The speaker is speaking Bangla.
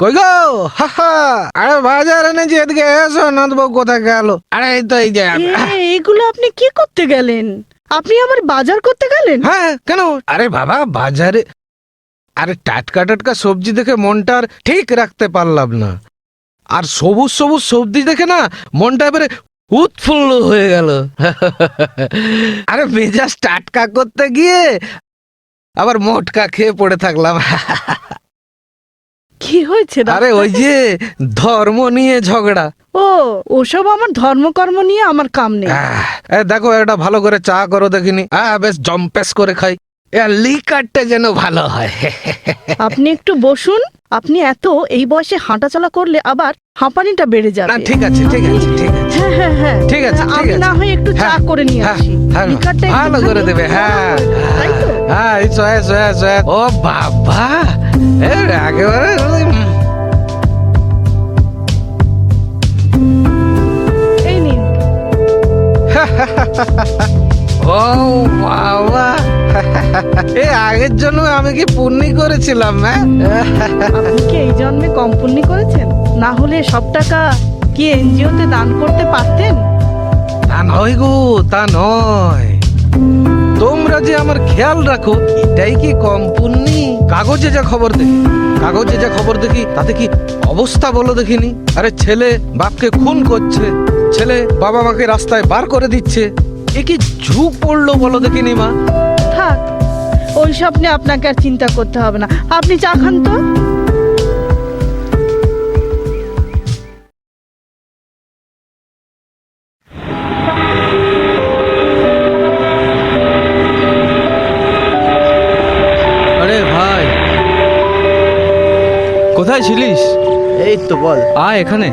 কই গো? হা, আরে বাজার এনেছি, এদিকে এসো। নন্দবাবু কোথায় গেল? আরে এই তো এই যে। এগুলো আপনি কি করতে গেলেন? আপনি আবার বাজার করতে গেলেন? হ্যাঁ, কেন? আরে বাবা, বাজারে আরে টাটকা টাটকা সবজি দেখে মনটা আর ঠিক রাখতে পারলাম না। আর সবুজ সবুজ সবজি দেখে না মনটা এবারে উৎফুল্ল হয়ে গেল। আরে মেজাজ টাটকা করতে গিয়ে আবার মোটকা খেয়ে পড়ে থাকলাম। কি হয়েছে ডাক্তার? আরে ওই যে ধর্ম নিয়ে ঝগড়া। ও, ওসব আমার ধর্মকর্ম নিয়ে আমার কাম নেই। দেখো, একটা ভালো করে চা করো দেখিনি। বেশ জম্পেস করে খাই। লিকারটা যেন ভালো হয়। আপনি একটু বসুন। আপনি এই বয়সে হাঁটাচলা করলে আবার হাঁপানিটা বেড়ে যাবে। না, ঠিক আছে ঠিক আছে ঠিক আছে হ্যাঁ, ঠিক আছে, ঠিক আমি আছে। না হয় একটু চা হ্যাঁ, করে নিয়ে হ্যাঁ, আসি। হ্যাঁ, লিকারটা ভালো করে দেবে। হ্যাঁ তাই তো? হ্যাঁ, এসো এসো এসো এসো। ও বাবা, একেবারে এই নিন। ও বাবা, আগের জন্য আমি কি পুণ্যি করেছিলাম? আপনি কি এই জন্মে কম পুণ্যি করেছেন? না হলে সব টাকা কি এনজিওতে দান করতে পারতেন? তা নয় গো, তা নয়। তোমরা যে আমার খেয়াল রাখো, এটাই কি কম পুণ্যি? কাগজে যা খবর দেখি তাতে কি অবস্থা বলো দেখিনি। আরে ছেলে বাপকে খুন করছে, ছেলে বাবা মাকে রাস্তায় বার করে দিচ্ছে। এ কি ঝুঁক পড়লো বলো দেখিনি মা? থাক, ওই সব নিয়ে আপনাকে আর চিন্তা করতে হবে না। আপনি চা খান তো। আরে ভাই, কোথায় ছিলিস? এই তো বল। আয় এখানে।